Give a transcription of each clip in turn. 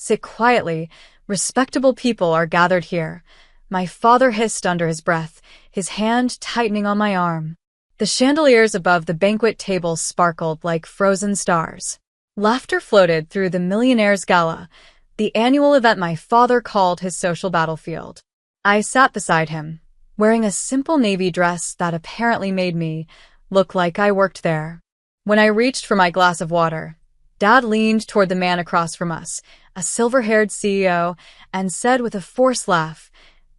Sit quietly. Respectable people are gathered here. My father hissed under his breath, his hand tightening on my arm. The chandeliers above the banquet table sparkled like frozen stars. Laughter floated through the Millionaire's Gala, the annual event my father called his social battlefield. I sat beside him, wearing a simple navy dress that apparently made me look like I worked there. When I reached for my glass of water, Dad leaned toward the man across from us, a silver-haired CEO, and said with a forced laugh,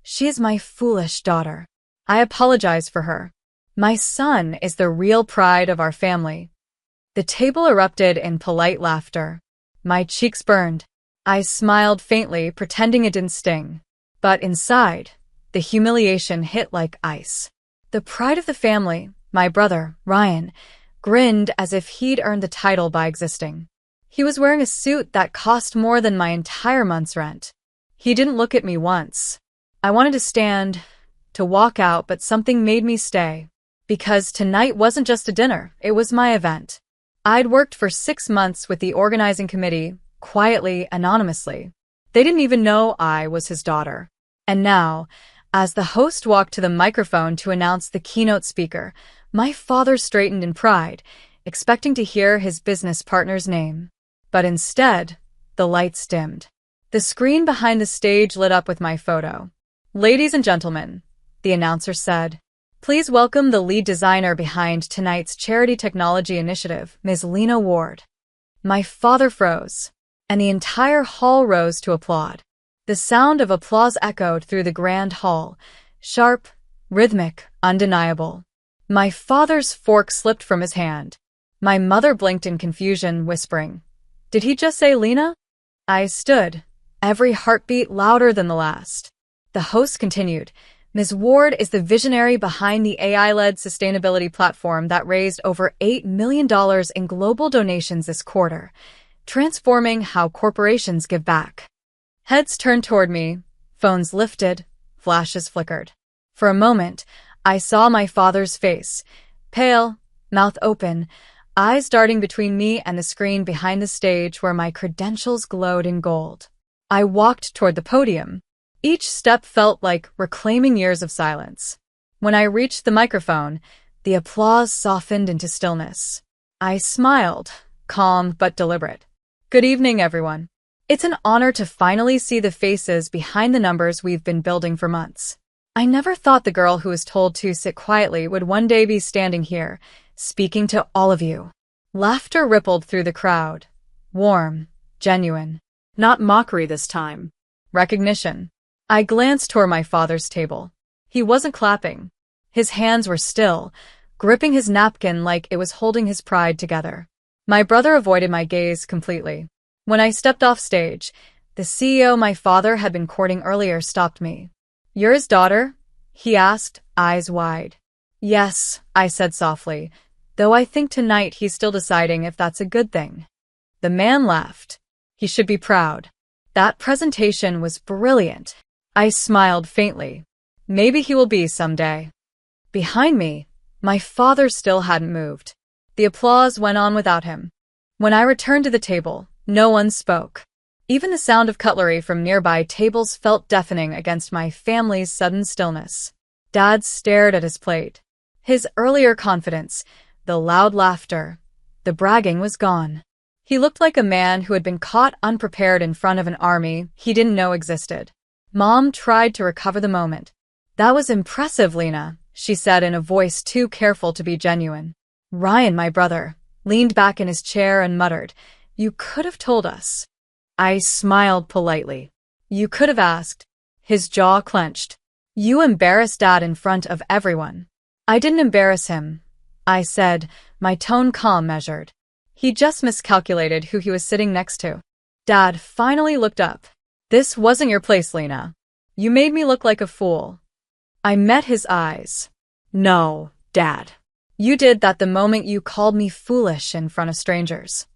"She is my foolish daughter. I apologize for her. My son is the real pride of our family." The table erupted in polite laughter. My cheeks burned. I smiled faintly, pretending it didn't sting. But inside, the humiliation hit like ice. The pride of the family, my brother, Ryan, grinned as if he'd earned the title by existing. He was wearing a suit that cost more than my entire month's rent. He didn't look at me once. I wanted to stand, to walk out, but something made me stay. Because tonight wasn't just a dinner, it was my event. I'd worked for 6 months with the organizing committee, quietly, anonymously. They didn't even know I was his daughter. And now, as the host walked to the microphone to announce the keynote speaker, my father straightened in pride, expecting to hear his business partner's name. But instead, the lights dimmed. The screen behind the stage lit up with my photo. "Ladies and gentlemen," the announcer said, "please welcome the lead designer behind tonight's charity technology initiative, Ms. Lena Ward." My father froze, and the entire hall rose to applaud. The sound of applause echoed through the grand hall, sharp, rhythmic, undeniable. My father's fork slipped from his hand. My mother blinked in confusion, whispering, "Did he just say Lena?" I stood, every heartbeat louder than the last. The host continued, "Ms. Ward is the visionary behind the AI-led sustainability platform that raised over $8 million in global donations this quarter, transforming how corporations give back." Heads turned toward me, phones lifted, flashes flickered. For a moment, I saw my father's face, pale, mouth open, eyes darting between me and the screen behind the stage where my credentials glowed in gold. I walked toward the podium. Each step felt like reclaiming years of silence. When I reached the microphone, the applause softened into stillness. I smiled, calm but deliberate. "Good evening, everyone. It's an honor to finally see the faces behind the numbers we've been building for months. I never thought the girl who was told to sit quietly would one day be standing here, speaking to all of you." Laughter rippled through the crowd. Warm, genuine. Not mockery this time. Recognition. I glanced toward my father's table. He wasn't clapping. His hands were still, gripping his napkin like it was holding his pride together. My brother avoided my gaze completely. When I stepped off stage, the CEO my father had been courting earlier stopped me. "You're his daughter?" he asked, eyes wide. "Yes," I said softly, "though I think tonight he's still deciding if that's a good thing." The man laughed. "He should be proud. That presentation was brilliant." I smiled faintly. "Maybe he will be someday." Behind me, my father still hadn't moved. The applause went on without him. When I returned to the table, no one spoke. Even the sound of cutlery from nearby tables felt deafening against my family's sudden stillness. Dad stared at his plate. His earlier confidence, the loud laughter, the bragging was gone. He looked like a man who had been caught unprepared in front of an army he didn't know existed. Mom tried to recover the moment. "That was impressive, Lena," she said in a voice too careful to be genuine. Ryan, my brother, leaned back in his chair and muttered, "You could have told us." I smiled politely. "You could have asked." His jaw clenched. "You embarrassed Dad in front of everyone." "I didn't embarrass him," I said, my tone calm, measured. He just miscalculated who he was sitting next to. Dad finally looked up. "This wasn't your place, Lena. You made me look like a fool." I met his eyes. "No, Dad. You did that the moment you called me foolish in front of strangers."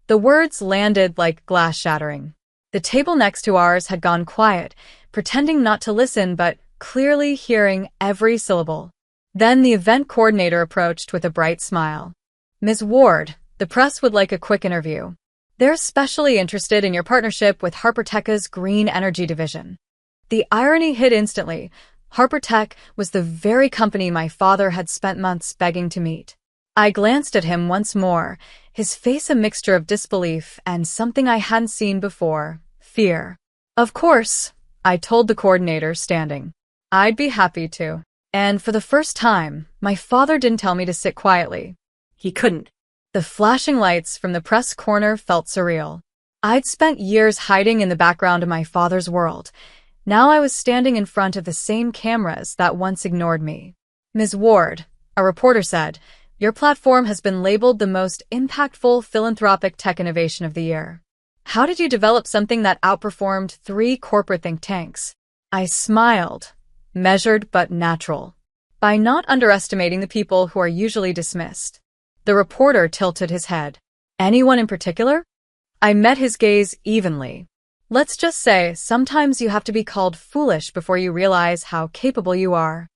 The words landed like glass shattering. The table next to ours had gone quiet, pretending not to listen but clearly hearing every syllable. Then the event coordinator approached with a bright smile. "Ms. Ward, the press would like a quick interview." They're especially interested in your partnership with Harpertech's green energy division. The irony hit instantly. Harpertech was the very company my father had spent months begging to meet. I glanced at him once more, his face a mixture of disbelief and something I hadn't seen before, fear. Of course, I told the coordinator, standing. I'd be happy to. And for the first time, my father didn't tell me to sit quietly. He couldn't. The flashing lights from the press corner felt surreal. I'd spent years hiding in the background of my father's world. Now I was standing in front of the same cameras that once ignored me. Ms. Ward, a reporter said, your platform has been labeled the most impactful philanthropic tech innovation of the year. How did you develop something that outperformed 3 corporate think tanks? I smiled, measured but natural, by not underestimating the people who are usually dismissed. The reporter tilted his head. Anyone in particular? I met his gaze evenly. Let's just say, sometimes you have to be called foolish before you realize how capable you are.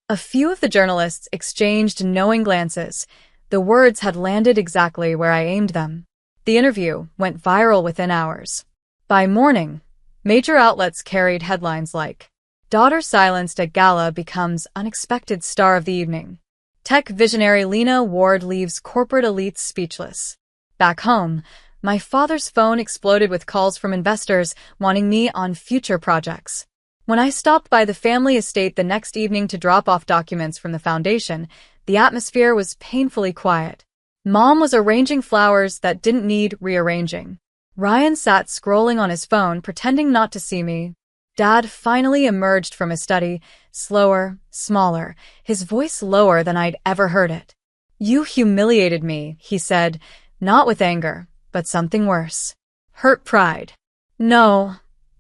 A few of the journalists exchanged knowing glances. The words had landed exactly where I aimed them. The interview went viral within hours. By morning, major outlets carried headlines like, Daughter silenced at gala becomes unexpected star of the evening. Tech visionary Lena Ward leaves corporate elites speechless. Back home, my father's phone exploded with calls from investors wanting me on future projects. When I stopped by the family estate the next evening to drop off documents from the foundation, the atmosphere was painfully quiet. Mom was arranging flowers that didn't need rearranging. Ryan sat scrolling on his phone, pretending not to see me. Dad finally emerged from his study, slower, smaller, his voice lower than I'd ever heard it. You humiliated me, he said, not with anger, but something worse. Hurt pride. No,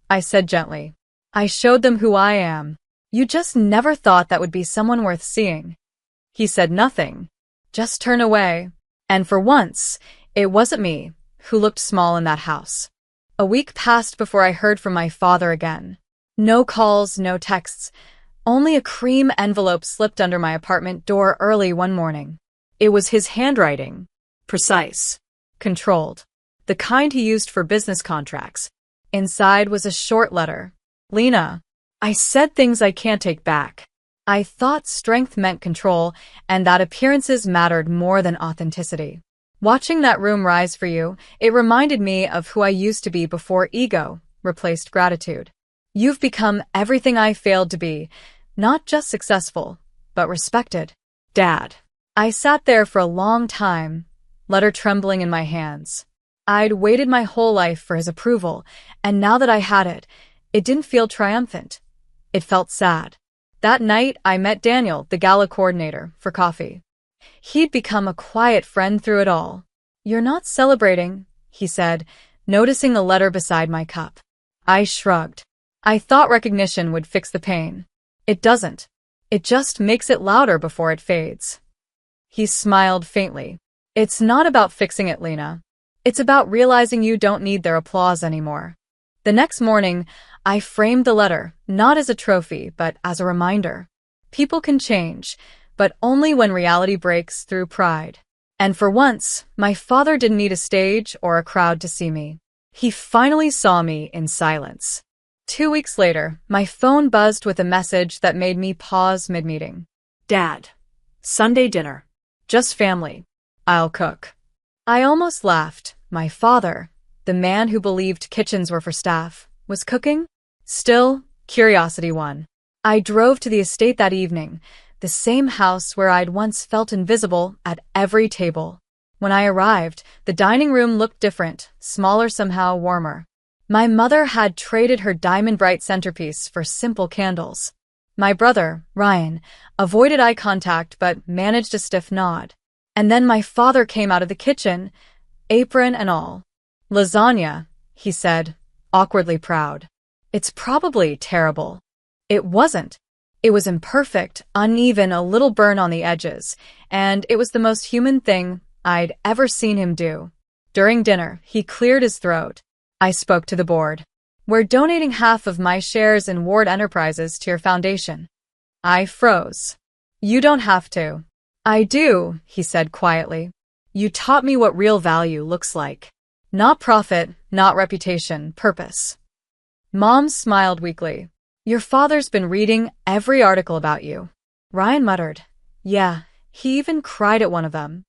I said gently. I showed them who I am. You just never thought that would be someone worth seeing. He said nothing. Just turn away. And for once, it wasn't me who looked small in that house. A week passed before I heard from my father again. No calls, no texts. Only a cream envelope slipped under my apartment door early one morning. It was his handwriting. Precise. Controlled. The kind he used for business contracts. Inside was a short letter. Lena, I said things I can't take back. I thought strength meant control and that appearances mattered more than authenticity. Watching that room rise for you, it reminded me of who I used to be before ego replaced gratitude. You've become everything I failed to be, not just successful, but respected. Dad. I sat there for a long time, letter trembling in my hands. I'd waited my whole life for his approval, and now that I had it, it didn't feel triumphant. It felt sad. That night, I met Daniel, the gala coordinator, for coffee. He'd become a quiet friend through it all. You're not celebrating, he said, noticing the letter beside my cup. I shrugged. I thought recognition would fix the pain. It doesn't. It just makes it louder before it fades. He smiled faintly. It's not about fixing it, Lena. It's about realizing you don't need their applause anymore. The next morning, I framed the letter, not as a trophy, but as a reminder. People can change, but only when reality breaks through pride. And for once, my father didn't need a stage or a crowd to see me. He finally saw me in silence. 2 weeks later, my phone buzzed with a message that made me pause mid-meeting. Dad. Sunday dinner. Just family. I'll cook. I almost laughed. My father, the man who believed kitchens were for staff, was cooking? Still, curiosity won. I drove to the estate that evening, the same house where I'd once felt invisible at every table. When I arrived, the dining room looked different, smaller, somehow warmer. My mother had traded her diamond-bright centerpiece for simple candles. My brother, Ryan, avoided eye contact but managed a stiff nod. And then my father came out of the kitchen, apron and all. Lasagna, he said, awkwardly proud. It's probably terrible. It wasn't. It was imperfect, uneven, a little burn on the edges, and it was the most human thing I'd ever seen him do. During dinner, he cleared his throat. I spoke to the board. We're donating half of my shares in Ward Enterprises to your foundation. I froze. You don't have to. I do, he said quietly. You taught me what real value looks like. Not profit, not reputation, purpose. Mom smiled weakly. Your father's been reading every article about you. Ryan muttered. Yeah, he even cried at one of them.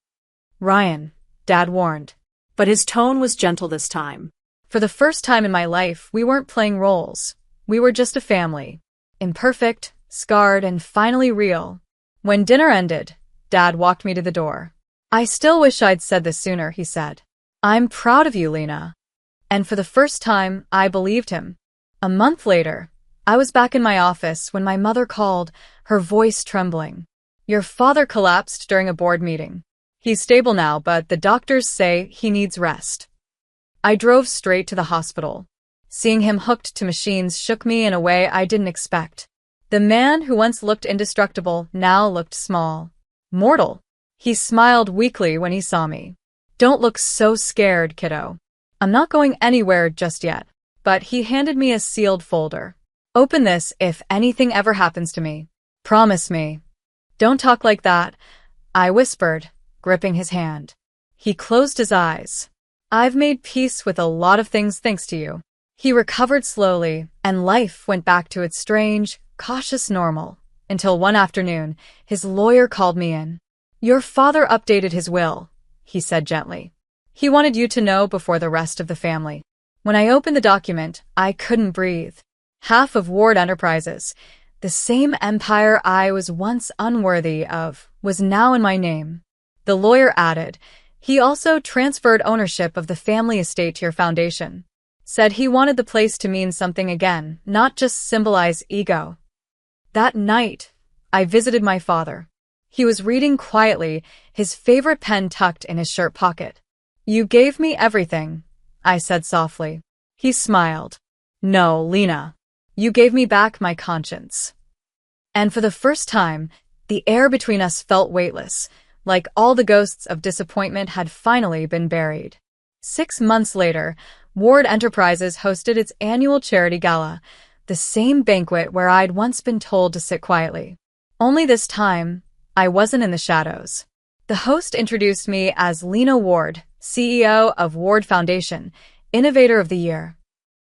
Ryan, Dad warned. But his tone was gentle this time. For the first time in my life, we weren't playing roles. We were just a family. Imperfect, scarred, and finally real. When dinner ended, Dad walked me to the door. I still wish I'd said this sooner, he said. I'm proud of you, Lena. And for the first time, I believed him. A month later, I was back in my office when my mother called, her voice trembling. Your father collapsed during a board meeting. He's stable now, but the doctors say he needs rest. I drove straight to the hospital. Seeing him hooked to machines shook me in a way I didn't expect. The man who once looked indestructible now looked small. Mortal. He smiled weakly when he saw me. Don't look so scared, kiddo. I'm not going anywhere just yet. But he handed me a sealed folder. Open this if anything ever happens to me. Promise me. Don't talk like that, I whispered, gripping his hand. He closed his eyes. I've made peace with a lot of things thanks to you. He recovered slowly, and life went back to its strange, cautious normal, until one afternoon, his lawyer called me in. Your father updated his will, he said gently. He wanted you to know before the rest of the family. When I opened the document, I couldn't breathe. Half of Ward Enterprises, the same empire I was once unworthy of, was now in my name. The lawyer added, he also transferred ownership of the family estate to your foundation. Said he wanted the place to mean something again, not just symbolize ego. That night, I visited my father. He was reading quietly, his favorite pen tucked in his shirt pocket. You gave me everything, I said softly. He smiled. No, Lena. You gave me back my conscience. And for the first time, the air between us felt weightless, like all the ghosts of disappointment had finally been buried. 6 months later, Ward Enterprises hosted its annual charity gala, the same banquet where I'd once been told to sit quietly. Only this time, I wasn't in the shadows. The host introduced me as Lena Ward, CEO of Ward Foundation, Innovator of the Year.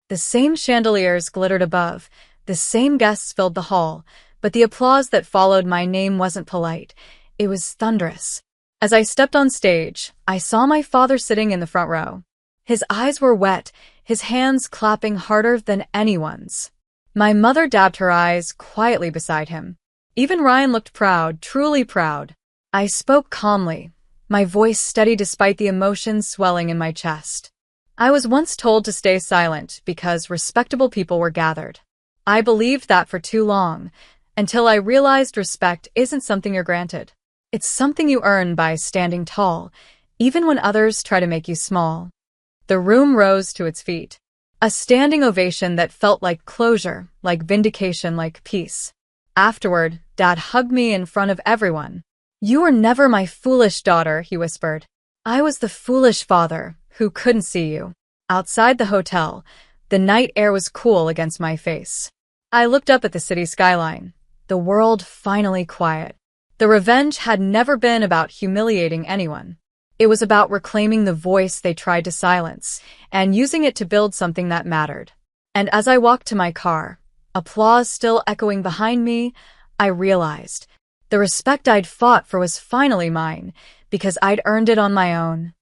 The same chandeliers glittered above, the same guests filled the hall, but the applause that followed my name wasn't polite. It was thunderous. As I stepped on stage, I saw my father sitting in the front row. His eyes were wet, his hands clapping harder than anyone's. My mother dabbed her eyes quietly beside him. Even Ryan looked proud, truly proud. I spoke calmly, my voice steady despite the emotions swelling in my chest. I was once told to stay silent because respectable people were gathered. I believed that for too long, until I realized respect isn't something you're granted. It's something you earn by standing tall, even when others try to make you small. The room rose to its feet. A standing ovation that felt like closure, like vindication, like peace. Afterward, Dad hugged me in front of everyone. You were never my foolish daughter, he whispered. I was the foolish father who couldn't see you. Outside the hotel, the night air was cool against my face. I looked up at the city skyline, the world finally quiet. The revenge had never been about humiliating anyone. It was about reclaiming the voice they tried to silence and using it to build something that mattered. And as I walked to my car, applause still echoing behind me, I realized the respect I'd fought for was finally mine because I'd earned it on my own.